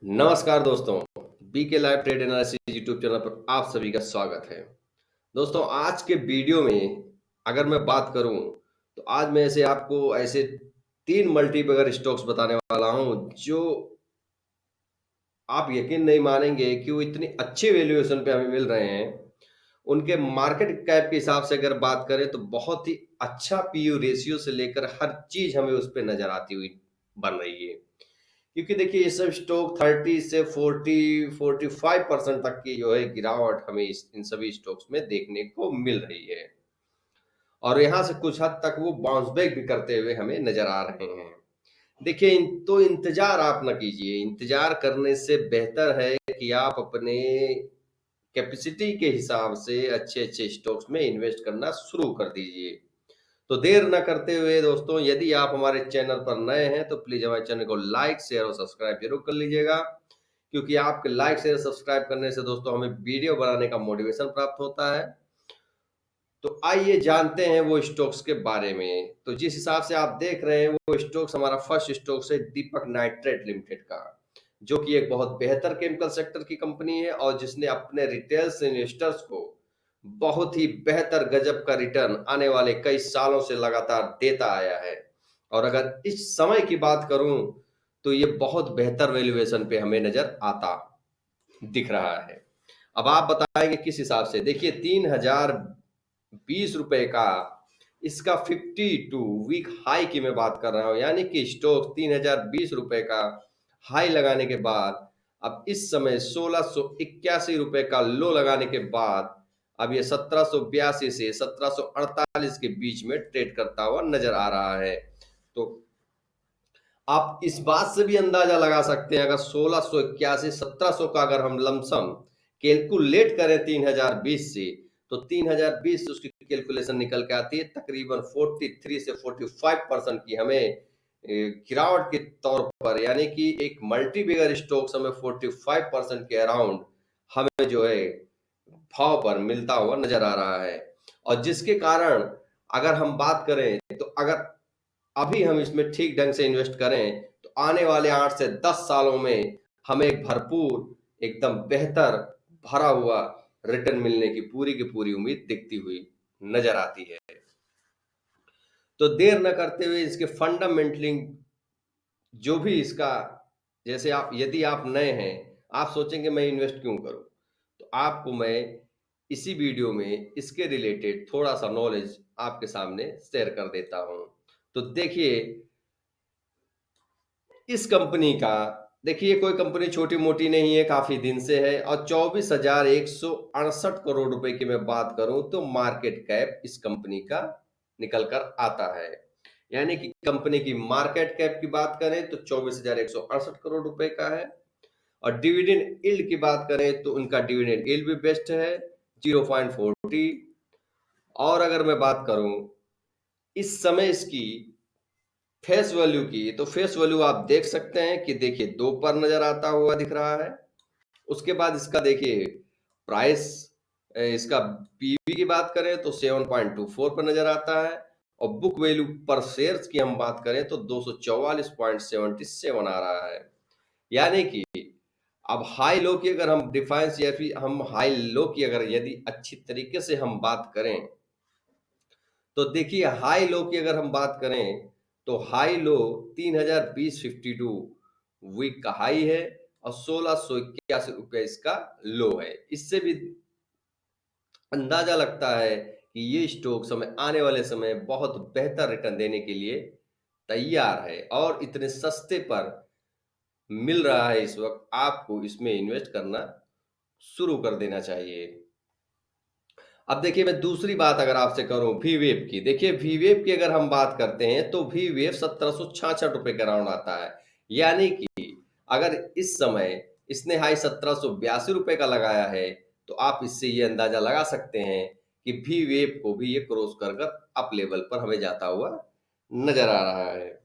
नमस्कार दोस्तों, BK live trade analysis YouTube channel पर आप सभी का स्वागत है। दोस्तों, आज के वीडियो में अगर मैं बात करूं तो आज मैं ऐसे आपको ऐसे 3 मल्टीबैगर स्टॉक्स बताने वाला हूं जो आप यकीन नहीं मानेंगे कि वो इतनी अच्छी वैल्यूएशन पे हमें मिल रहे हैं। उनके मार्केट कैप के हिसाब से अगर बात करें तो बहुत ही अच्छा पीयू रेशियो से लेकर हर चीज़ हमें उस पे नज़र आती हुई बन रही है। क्योंकि देखिए ये सब स्टॉक 30 से 40-45% तक की जो है गिरावट हमें इन सभी स्टॉक्स में देखने को मिल रही है और यहाँ से कुछ हद तक वो बाउंस बैक भी करते हुए हमें नजर आ रहे हैं। देखिए तो इंतजार आप ना कीजिए, इंतजार करने से बेहतर है कि आप अपने कैपेसिटी के हिसाब से अच्छे अच्छे स्टॉक्स में इन्वेस्ट करना शुरू कर दीजिए। तो देर ना करते हुए दोस्तों, यदि आप हमारे चैनल पर नए हैं तो प्लीज हमारे चैनल को लाइक शेयर और सब्सक्राइब जरूर कर लीजिएगा, क्योंकि आपके लाइक शेयर सब्सक्राइब करने से दोस्तों हमें वीडियो बनाने का मोटिवेशन प्राप्त होता है। तो आइए जानते हैं वो स्टॉक्स के बारे में। तो जिस हिसाब से आप देख रहे हैं वो स्टॉक्स, हमारा फर्स्ट स्टॉक्स है दीपक नाइट्रेट लिमिटेड का, जो कि एक बहुत बेहतर केमिकल सेक्टर की कंपनी है और जिसने अपने रिटेल इन्वेस्टर्स को बहुत ही बेहतर गजब का रिटर्न आने वाले कई सालों से लगातार देता आया है। और अगर इस समय की बात करूं तो ये बहुत बेहतर वैल्यूएशन पे हमें नजर आता दिख रहा है। अब आप बताएंगे किस हिसाब से। देखिए 3020 रुपए का इसका 52 वीक हाई की मैं बात कर रहा हूं, यानी कि स्टॉक 3020 रुपए का हाई लगाने के बाद अब इस समय 1681 रुपए का लो लगाने के बाद अब ये 1782 से 1748 के बीच में ट्रेड करता हुआ नजर आ रहा है। तो आप इस बात से भी अंदाजा लगा सकते हैं, अगर 1681 1700 का अगर हम लमसम कैलकुलेट करें 3020 से, तो 3020 से उसकी कैलकुलेशन निकल के आती है तकरीबन 43 से 45% की हमें गिरावट के तौर पर, यानी कि एक मल्टी बिगर स्टॉक्स हमें 45% के अराउंड हमें जो है भाव पर मिलता हुआ नजर आ रहा है। और जिसके कारण अगर हम बात करें तो अगर अभी हम इसमें ठीक ढंग से इन्वेस्ट करें तो आने वाले 8 से 10 सालों में हमें एक भरपूर एकदम बेहतर भरा हुआ रिटर्न मिलने की पूरी उम्मीद दिखती हुई नजर आती है। तो देर न करते हुए इसके फंडामेंटली जो भी इसका, जैसे आप यदि आप नए हैं, आप सोचेंगे मैं इन्वेस्ट क्यों करूं, तो आपको मैं इसी वीडियो में इसके रिलेटेड थोड़ा सा नॉलेज आपके सामने शेयर कर देता हूं। तो देखिए इस कंपनी का, देखिए कोई कंपनी छोटी मोटी नहीं है, काफी दिन से है और 24,168 करोड़ रुपए की मैं बात करूं तो मार्केट कैप इस कंपनी का निकल कर आता है। यानी कि कंपनी की मार्केट कैप की बात करें तो 24,168 करोड़ रुपए का है। और डिविडेंड यील्ड की बात करें तो उनका डिविडेंड यील्ड भी बेस्ट है, 0.40। और अगर मैं बात करूं इस समय इसकी फेस वैल्यू की, तो फेस वैल्यू आप देख सकते हैं कि देखिए 2 पर नजर आता हुआ दिख रहा है। उसके बाद इसका देखिए प्राइस, इसका पीवी की बात करें तो 7.24 पर नजर आता है। और बुक वैल्यू पर शेयर्स की हम बात करें तो 244.77 आ रहा है। यानी कि अब हाई लो की अगर हम डिफाइंस या फिर हम हाई लो की अगर यदि अच्छी तरीके से हम बात करें तो देखिए हाई लो की अगर हम बात करें तो हाई लो 3020.52 वीक का हाई है और 1681 रुपये इसका लो है। इससे भी अंदाजा लगता है कि ये स्टॉक समय आने वाले समय बहुत बेहतर रिटर्न देने के लिए तैयार है और इतने सस्ते पर मिल रहा है। इस वक्त आपको इसमें इन्वेस्ट करना शुरू कर देना चाहिए। अब देखिए मैं दूसरी बात अगर आपसे करूं वी वेव की, देखिए वी वेव की अगर हम बात करते हैं तो वी वेव 1766 रुपए के राउंड आता है। यानी कि अगर इस समय इसने हाई 1782 रुपए का लगाया है तो आप इससे ये अंदाजा लगा सकते हैं कि वी वेव को भी ये क्रॉस कर कर अप लेवल पर हमें जाता हुआ नजर आ रहा है।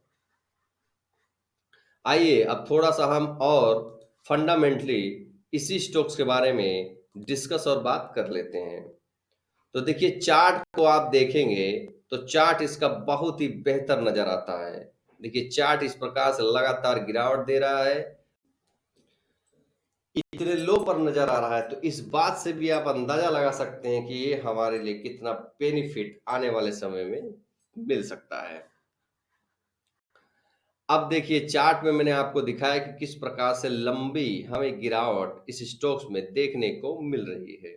आइए अब थोड़ा सा हम और फंडामेंटली इसी स्टॉक्स के बारे में डिस्कस और बात कर लेते हैं। तो देखिए चार्ट को आप देखेंगे तो चार्ट इसका बहुत ही बेहतर नजर आता है। देखिए चार्ट इस प्रकार से लगातार गिरावट दे रहा है इतने लो पर नजर आ रहा है, तो इस बात से भी आप अंदाजा लगा सकते हैं कि ये हमारे लिए कितना बेनिफिट आने वाले समय में मिल सकता है। अब देखिए चार्ट में मैंने आपको दिखाया कि किस प्रकार से लंबी हमें गिरावट इस स्टॉक्स में देखने को मिल रही है।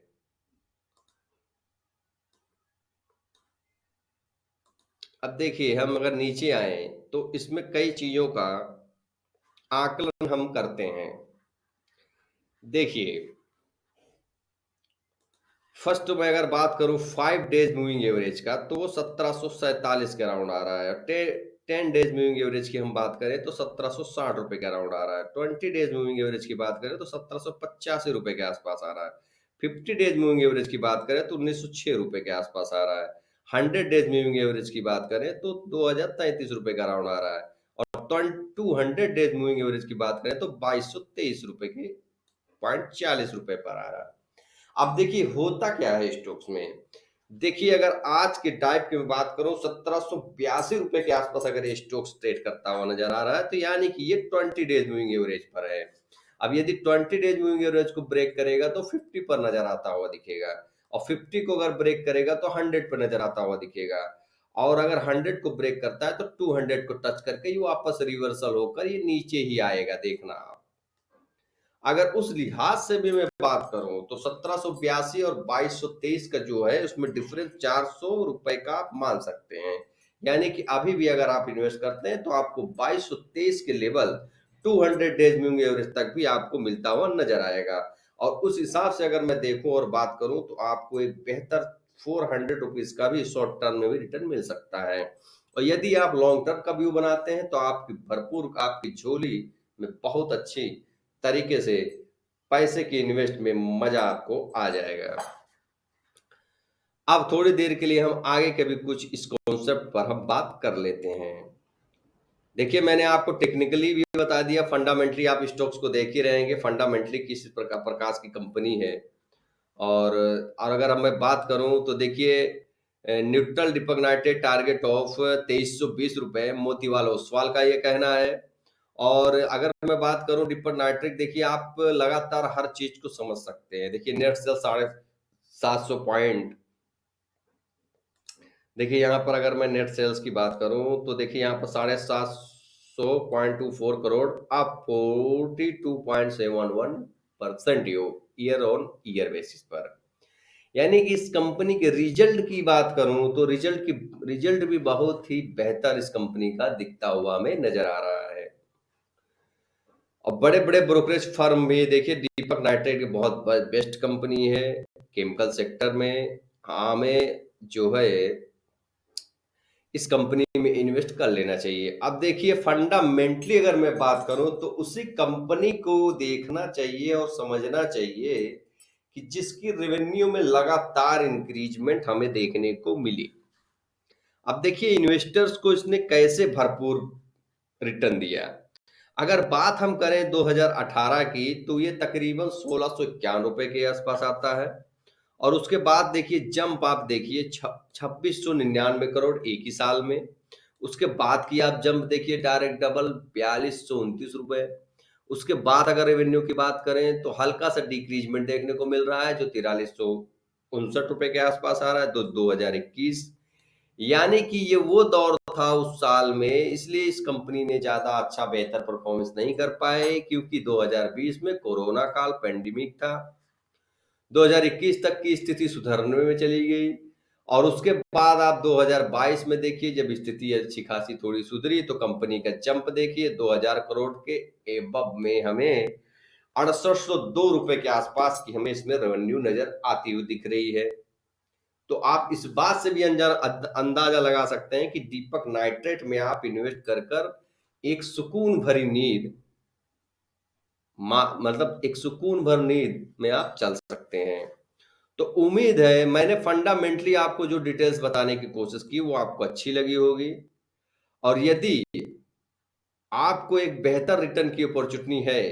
अब देखिए हम अगर नीचे आए तो इसमें कई चीजों का आकलन हम करते हैं। देखिए फर्स्ट मैं अगर बात करूं 5 डेज मूविंग एवरेज का, तो वो 1747 के अराउंड आ रहा है। 10 डेज मूविंग एवरेज की हम बात करें तो 1760 रुपए के अराउंड आ रहा है। 20 डेज मूविंग एवरेज की बात करें तो 1785 रुपए के आसपास आ रहा है। 50 डेज मूविंग एवरेज की बात करें तो 1906 रुपए के आसपास आ रहा है। 100 डेज मूविंग एवरेज की बात करें तो 2033 रुपए का अराउंड आ रहा है। और 200 डेज मूविंग एवरेज की बात करें तो 2223 रुपए के .40 रुपए पर आ रहा है। अब देखिए होता क्या है स्टॉक्स में। देखिए अगर आज के टाइप की मैं बात करूं 1782 रुपए के आसपास अगर ये स्टॉक्स ट्रेड करता हुआ नजर आ रहा है, तो यानी कि ये 20 डेज मूविंग एवरेज पर है। अब यदि 20 डेज मूविंग एवरेज को ब्रेक करेगा तो 50 पर नजर आता हुआ दिखेगा, और 50 को अगर ब्रेक करेगा तो 100 पर नजर आता हुआ दिखेगा, और अगर 100 को ब्रेक करता है तो 200 को टच करके ये वापस रिवर्सल होकर ये नीचे ही आएगा, देखना आप। अगर उस लिहाज से भी मैं बात करूं तो 1782 और 2223 का जो है उसमें डिफरेंस 400 रुपए का आप मान सकते हैं। यानी कि अभी भी अगर आप इन्वेस्ट करते हैं तो आपको 2223 के लेवल 200 डेज मूविंग एवरेज तक भी आपको मिलता हुआ नजर आएगा। और उस हिसाब से अगर मैं देखूं और बात करूं तो आपको एक बेहतर 400 रुपीज का भी शॉर्ट टर्म में भी रिटर्न मिल सकता है। और यदि आप लॉन्ग टर्म का व्यू बनाते हैं तो आपकी भरपूर आपकी झोली में बहुत अच्छी तरीके से पैसे की इन्वेस्ट में मजा आपको आ जाएगा। अब थोड़ी देर के लिए हम आगे के भी कुछ इस कॉन्सेप्ट पर हम बात कर लेते हैं। देखिए मैंने आपको टेक्निकली भी बता दिया, फंडामेंटली आप स्टॉक्स को देख ही रहेंगे फंडामेंटली किस प्रकार की कंपनी है। और अगर अब मैं बात करूं तो देखिए न्यूट्रल डिपॉजिट टारगेट ऑफ 2320 रुपए मोतीवाल ओसवाल का ये कहना है। और अगर मैं बात करूं डिपर नाइट्रिक, देखिए आप लगातार हर चीज को समझ सकते हैं। देखिए नेट सेल 750 पॉइंट। देखिए यहाँ पर अगर मैं नेट सेल्स की बात करूं तो देखिए यहाँ पर 750.24 करोड़, आप 42.71% ईयर ऑन ईयर बेसिस पर। यानी कि इस कंपनी के रिजल्ट की बात करूं तो रिजल्ट भी बहुत ही बेहतर इस कंपनी का दिखता हुआ हमें नजर आ रहा है। और बड़े बड़े ब्रोकरेज फर्म भी देखिए दीपक नाइट्रेट की बहुत बेस्ट कंपनी है केमिकल सेक्टर में। हमें जो है इस कंपनी में इन्वेस्ट कर लेना चाहिए। अब देखिए फंडामेंटली अगर मैं बात करूं तो उसी कंपनी को देखना चाहिए और समझना चाहिए कि जिसकी रेवेन्यू में लगातार इंक्रीजमेंट हमें देखने को मिली। अब देखिए इन्वेस्टर्स को इसने कैसे भरपूर रिटर्न दिया। अगर बात हम करें 2018 की तो ये तकरीबन 1691 के आसपास आता है। और उसके बाद देखिए जंप आप देखिए 2699 करोड़ एक ही साल में। उसके बाद की आप जंप देखिए डायरेक्ट डबल 4229 रुपए। उसके बाद अगर रेवेन्यू की बात करें तो हल्का सा डिक्रीजमेंट देखने को मिल रहा है जो 4359 रुपए के आसपास आ रहा है 2021। यानी कि ये वो दौर था उस साल में, इसलिए इस कंपनी ने ज्यादा अच्छा बेहतर परफॉर्मेंस नहीं कर पाए क्योंकि 2020 में कोरोना काल पेंडेमिक था। 2021 तक की स्थिति सुधरने में चली गई। और उसके बाद आप 2022 में देखिए जब स्थिति अच्छी खासी थोड़ी सुधरी तो कंपनी का जंप देखिए 2000 करोड़ के एबव में हमें 6802 रुपए के आसपास की हमें इसमें रेवेन्यू नजर आती हुई दिख रही है। तो आप इस बात से भी अंदाजा लगा सकते हैं कि दीपक नाइट्रेट में आप इन्वेस्ट कर कर एक सुकून भरी नींद मतलब एक सुकून भर नींद में आप चल सकते हैं। तो उम्मीद है मैंने फंडामेंटली आपको जो डिटेल्स बताने की कोशिश की वो आपको अच्छी लगी होगी। और यदि आपको एक बेहतर रिटर्न की अपॉर्चुनिटी है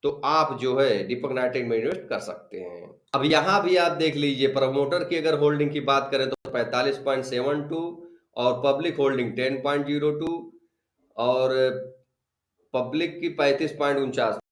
तो आप जो है दीपक नाइट्रिक में इन्वेस्ट कर सकते हैं। अब यहां भी आप देख लीजिए प्रमोटर की अगर होल्डिंग की बात करें तो 45.72 और पब्लिक होल्डिंग 10.02 और पब्लिक की 35.49।